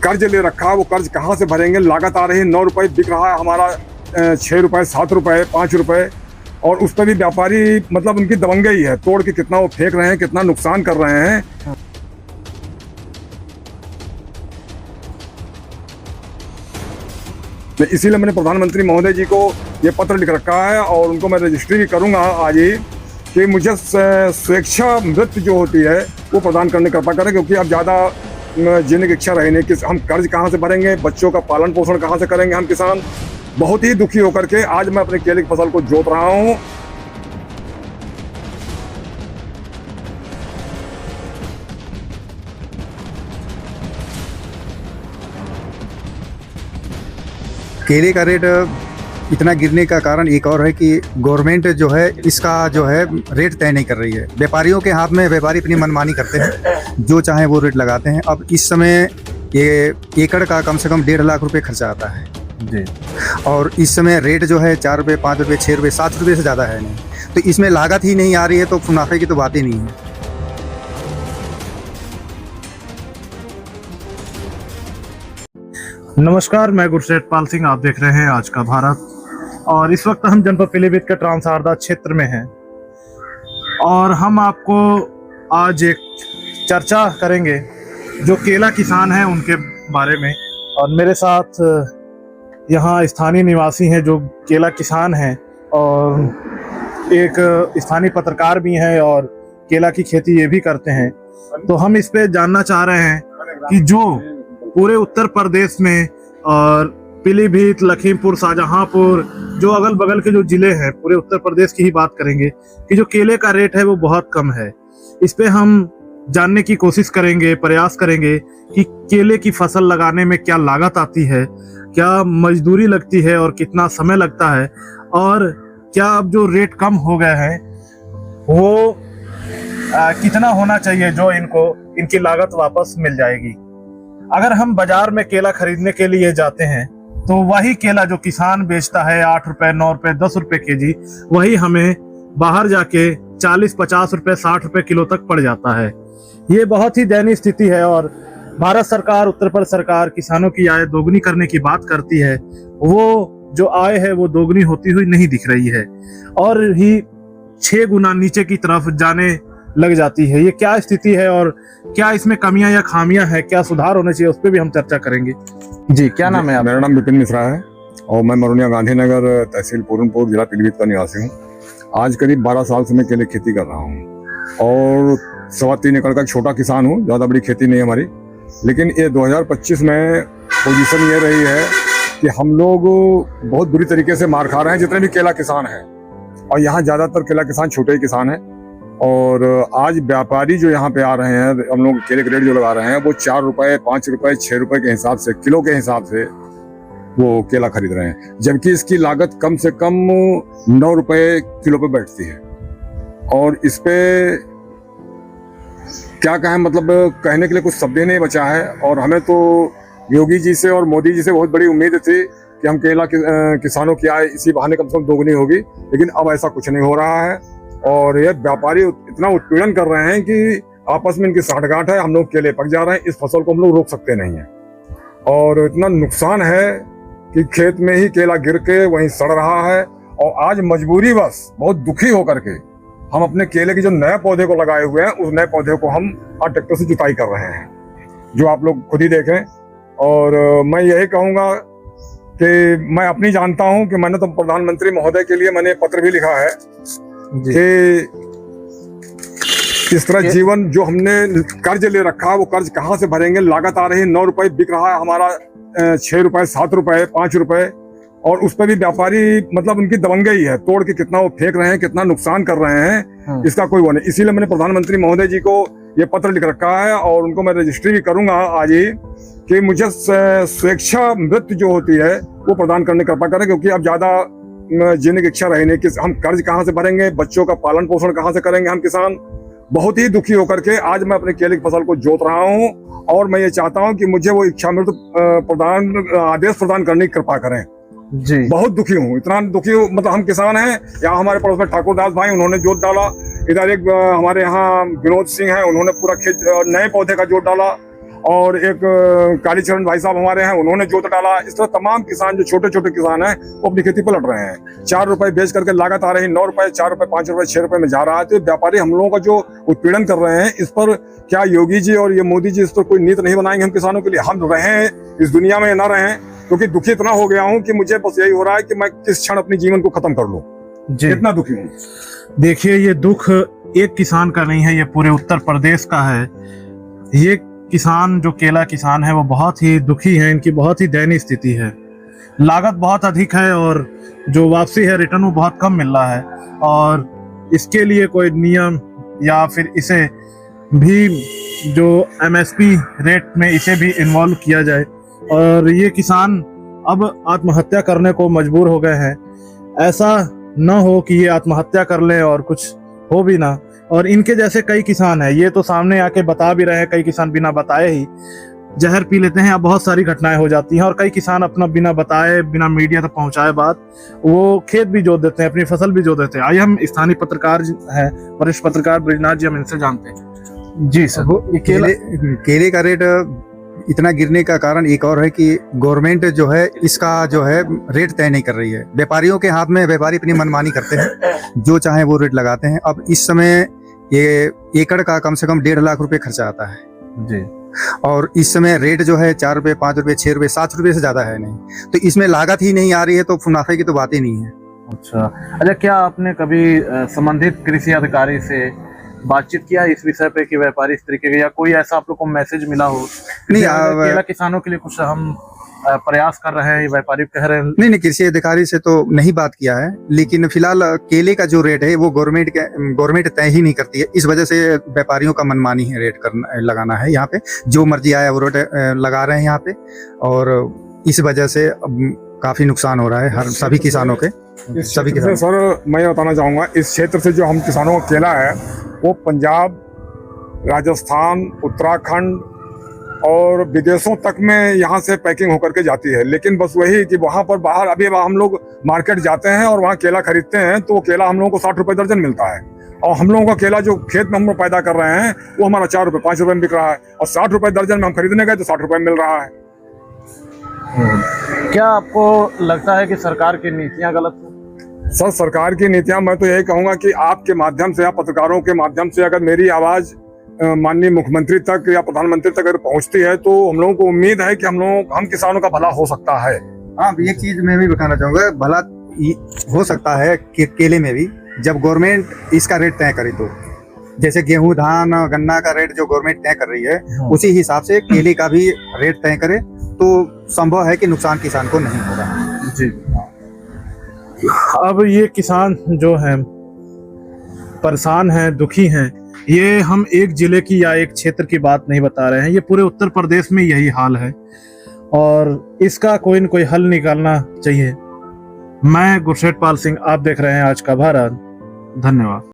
कर्ज ले रखा है, वो कर्ज कहाँ से भरेंगे। लागत आ रही है 9 रुपए, बिक रहा है हमारा 6 रुपए, 7 रुपए, 5 रुपए, और उस पर भी व्यापारी मतलब उनकी दबंगई है, तोड़ के कितना वो फेंक रहे हैं, कितना नुकसान कर रहे हैं। इसीलिए मैंने प्रधानमंत्री महोदय जी को ये पत्र लिख रखा है और उनको मैं रजिस्ट्री भी करूंगा आज ही कि मुझे स्वेच्छा मृत्यु जो होती है वो प्रदान करने की कृपा करें, क्योंकि अब ज़्यादा जीने की इच्छा रही नहीं कि हम कर्ज कहाँ से भरेंगे, बच्चों का पालन पोषण कहाँ से करेंगे। हम किसान बहुत ही दुखी होकर के आज मैं अपने केले की फसल को जोत रहा हूँ। केले का रेट इतना गिरने का कारण एक और है कि गवर्नमेंट जो है इसका जो है रेट तय नहीं कर रही है। व्यापारियों के हाथ में, व्यापारी अपनी मनमानी करते हैं, जो चाहे वो रेट लगाते हैं। अब इस समय ये एकड़ का कम से कम 1.5 लाख रुपए खर्चा आता है जी, और इस समय रेट जो है 4 रुपये, 5 रुपये, 6 रुपये, 7 रुपये से ज़्यादा है नहीं, तो इसमें लागत ही नहीं आ रही है, तो मुनाफे की तो बात ही नहीं है। नमस्कार, मैं गुरसेठ पाल सिंह, आप देख रहे हैं आज का भारत। और इस वक्त हम जनपद पीलीभीत के ट्रांसहारदा क्षेत्र में हैं और हम आपको आज एक चर्चा करेंगे जो केला किसान हैं उनके बारे में। और मेरे साथ यहाँ स्थानीय निवासी हैं जो केला किसान हैं और एक स्थानीय पत्रकार भी हैं और केला की खेती ये भी करते हैं। तो हम इस पे जानना चाह रहे हैं कि जो पूरे उत्तर प्रदेश में और पीलीभीत, लखीमपुर, शाहजहांपुर, जो अगल बगल के जो जिले हैं, पूरे उत्तर प्रदेश की ही बात करेंगे कि जो केले का रेट है वो बहुत कम है। इस पे हम जानने की कोशिश करेंगे, प्रयास करेंगे कि केले की फसल लगाने में क्या लागत आती है, क्या मजदूरी लगती है और कितना समय लगता है, और क्या अब जो रेट कम हो गए हैं वो कितना होना चाहिए जो इनको इनकी लागत वापस मिल जाएगी। अगर हम बाजार में केला खरीदने के लिए जाते हैं तो वही केला जो किसान बेचता है 8 रुपए, 9 रुपए, 10 रुपए केजी, वही हमें बाहर जाके 40, 50 रुपए, 60 रुपए किलो तक पड़ जाता है। ये बहुत ही दयनीय स्थिति है और भारत सरकार, उत्तर प्रदेश सरकार किसानों की आय दोगुनी करने की बात करती है, वो जो आय है वो दोगुनी होती हुई नहीं दिख रही है और ही 6 गुना नीचे की तरफ जाने लग जाती है। ये क्या स्थिति है और क्या इसमें कमियां या खामियां हैं, क्या सुधार होने चाहिए, उस पर भी हम चर्चा करेंगे। जी, क्या नाम है? मेरा नाम विपिन मिश्रा है और मैं मरोनिया गांधीनगर, तहसील पूरनपुर, जिला पीलीभीत का निवासी हूँ। आज करीब 12 साल से मैं केले की खेती कर रहा हूँ और 3.25 एकड़ का छोटा किसान हूँ, ज़्यादा बड़ी खेती नहीं है हमारी। लेकिन ये 2025 में पोजीशन ये रही है कि हम लोग बहुत बुरी तरीके से मार खा रहे हैं, जितने भी केला किसान हैं। और यहाँ ज़्यादातर केला किसान छोटे ही किसान हैं और आज व्यापारी जो यहाँ पे आ रहे हैं, हम लोग केले के रेट जो लगा रहे हैं वो 4 रुपए, 5 रुपए, 6 रुपए के हिसाब से, किलो के हिसाब से वो केला खरीद रहे हैं, जबकि इसकी लागत कम से कम 9 रुपए किलो पे बैठती है। और इस पे क्या कहें, मतलब कहने के लिए कुछ शब्द ही नहीं बचा है। और हमें तो योगी जी से और मोदी जी से बहुत बड़ी उम्मीद थी कि हम केला किसानों की आय इसी बहाने कम से कम दोगुनी होगी, लेकिन अब ऐसा कुछ नहीं हो रहा है। और ये व्यापारी इतना उत्पीड़न कर रहे हैं कि आपस में इनकी साठगांठ है, हम लोग केले पक जा रहे हैं, इस फसल को हम लोग रोक सकते नहीं हैं। और इतना नुकसान है कि खेत में ही केला गिर के वहीं सड़ रहा है। और आज मजबूरी बस बहुत दुखी होकर के हम अपने केले के जो नए पौधे को लगाए हुए हैं, उस नए पौधे को हम आज ट्रैक्टर से जुताई कर रहे हैं, जो आप लोग खुद ही देखें। और मैं यही कहूँगा कि मैं अपनी जानता हूँ कि मैंने तो प्रधानमंत्री महोदय के लिए मैंने पत्र भी लिखा है कि इस तरह जीवन जो हमने कर्ज ले रखा है वो कर्ज कहाँ से भरेंगे। लागत आ रही है 9 रुपए, बिक रहा है हमारा 6 रुपए, 7 रुपए, 5 रुपए, और उस पर भी व्यापारी मतलब उनकी दबंगई है, तोड़ के कितना वो फेंक रहे हैं, कितना नुकसान कर रहे हैं, इसका कोई वो नहीं। इसीलिए मैंने प्रधानमंत्री महोदय जी को ये पत्र लिख रखा है और उनको मैं रजिस्ट्री भी करूंगा आज ही कि मुझे स्वेच्छा मृत्यु जो होती है वो प्रदान करने की कृपा करें, क्योंकि अब ज्यादा जीने की इच्छा रही नहीं कि हम कर्ज कहाँ से भरेंगे, बच्चों का पालन पोषण कहाँ से करेंगे। हम किसान बहुत ही दुखी होकर के आज मैं अपने केले की फसल को जोत रहा हूँ और मैं ये चाहता हूँ कि मुझे वो इच्छा मृत्यु आदेश प्रदान करने की कृपा करें। जी, बहुत दुखी हूँ, इतना दुखी हूँ, मतलब हम किसान हैं। यहाँ हमारे पड़ोस में ठाकुर दास भाई, उन्होंने जोत डाला। इधर एक हमारे यहाँ विनोद सिंह हैं, उन्होंने पूरा खेत नए पौधे का जोत डाला। और एक कालीचरण भाई साहब हमारे हैं, उन्होंने जोत डाला। इस तरह तमाम किसान जो छोटे छोटे किसान हैं वो अपनी खेती पलट रहे हैं। 4 रुपए बेच करके लागत आ रही 9 रुपए, 4 रुपए, 5 रुपए, 6 रुपए में जा रहा है। तो व्यापारी हम लोगों का जो उत्पीड़न कर रहे हैं, इस पर क्या योगी जी और ये मोदी जी इस पर कोई नीति नहीं बनाएंगे हम किसानों के लिए? हम रहें इस दुनिया में न रहें, क्योंकि दुखी इतना हो गया हूँ कि मुझे बस यही हो रहा है कि मैं किस क्षण अपने जीवन को खत्म कर लूं। जी इतना दुखी हूँ। देखिए, ये दुख एक किसान का नहीं है, ये पूरे उत्तर प्रदेश का है। ये किसान जो केला किसान है वो बहुत ही दुखी है, इनकी बहुत ही दयनीय स्थिति है। लागत बहुत अधिक है और जो वापसी है रिटर्न वो बहुत कम मिल रहा है, और इसके लिए कोई नियम या फिर इसे भी जो एमएसपी रेट में इसे भी इन्वॉल्व किया जाए। और ये किसान अब आत्महत्या करने को मजबूर हो गए हैं। ऐसा न हो कि ये आत्महत्या कर ले और कुछ हो भी ना। और इनके जैसे कई किसान हैं, ये तो सामने आके बता भी रहे हैं, कई किसान बिना बताए ही जहर पी लेते हैं। अब बहुत सारी घटनाएं हो जाती हैं और कई किसान अपना बिना बताए, बिना मीडिया तक पहुंचाए बात, वो खेत भी जोत देते हैं, अपनी फसल भी जोत देते हैं। आइए हम स्थानीय पत्रकार हैं, वरिष्ठ पत्रकार ब्रिजनाथ जी, हम इनसे जानते हैं। जी सर, केले का रेट इतना गिरने का कारण एक और है कि गवर्नमेंट जो है इसका जो है रेट तय नहीं कर रही है। व्यापारियों के हाथ में, व्यापारी अपनी मनमानी करते हैं, जो चाहे वो रेट लगाते हैं। अब इस समय ये एकड़ का कम से कम 1.5 लाख रुपए खर्चा आता है जी, और इस समय रेट जो है 4 रुपए, 5 रुपए, 6 रुपए, 7 रुपए से ज्यादा है नहीं। तो इसमें लागत ही नहीं आ रही है, तो मुनाफे की तो बात ही नहीं है। अच्छा, क्या आपने कभी संबंधित कृषि अधिकारी से बातचीत किया इस विषय पे कि व्यापारी इस तरीके के, या कोई ऐसा आप लोग को मैसेज मिला हो? नहीं, केला किसानों के लिए कुछ हम प्रयास कर रहे हैं, व्यापारी कह रहे हैं। नहीं, कृषि अधिकारी से तो नहीं बात किया है, लेकिन फिलहाल केले का जो रेट है वो गवर्नमेंट तय ही नहीं करती है। इस वजह से व्यापारियों का मनमानी है रेट लगाना है। यहाँ पे जो मर्जी आया वो रेट लगा रहे हैं यहाँ पे, और इस वजह से काफी नुकसान हो रहा है हर सभी किसानों के। सभी किसान सर, मैं बताना चाहूँगा, इस क्षेत्र से जो हम किसानों का केला है वो पंजाब, राजस्थान, उत्तराखंड और विदेशों तक में यहाँ से पैकिंग होकर के जाती है। लेकिन बस वही कि वहाँ पर बाहर अभी हम लोग मार्केट जाते हैं और वहाँ केला खरीदते हैं तो केला हम लोगों को 60 रुपए दर्जन मिलता है, और हम लोगों का केला जो खेत में हम लोग पैदा कर रहे हैं वो हमारा 4 रुपए, 5 रुपए में बिक रहा है, और 60 रुपए दर्जन में हम खरीदने गए तो 60 रुपए में मिल रहा है। क्या आपको लगता है कि सरकार की नीतियां गलत हैं? सर, सरकार की नीतियां, मैं तो यही कहूंगा कि आपके माध्यम से या पत्रकारों के माध्यम से अगर मेरी आवाज माननीय मुख्यमंत्री तक या प्रधानमंत्री तक अगर पहुंचती है तो हम लोगों को उम्मीद है कि हम किसानों का भला हो सकता है। हाँ, एक चीज मैं भी बताना चाहूंगा, भला हो सकता है कि केले में भी जब गवर्नमेंट इसका रेट तय करे, तो जैसे गेहूं, धान, गन्ना का रेट जो गवर्नमेंट तय कर रही है उसी हिसाब से केले का भी रेट तय करे तो संभव है कि नुकसान किसान को नहीं होगा। जी, अब ये किसान जो हैं परेशान हैं, दुखी हैं, ये हम एक जिले की या एक क्षेत्र की बात नहीं बता रहे हैं, ये पूरे उत्तर प्रदेश में यही हाल है और इसका कोई न कोई हल निकालना चाहिए। मैं गुरशेठ पाल सिंह, आप देख रहे हैं आज का भारत। धन्यवाद।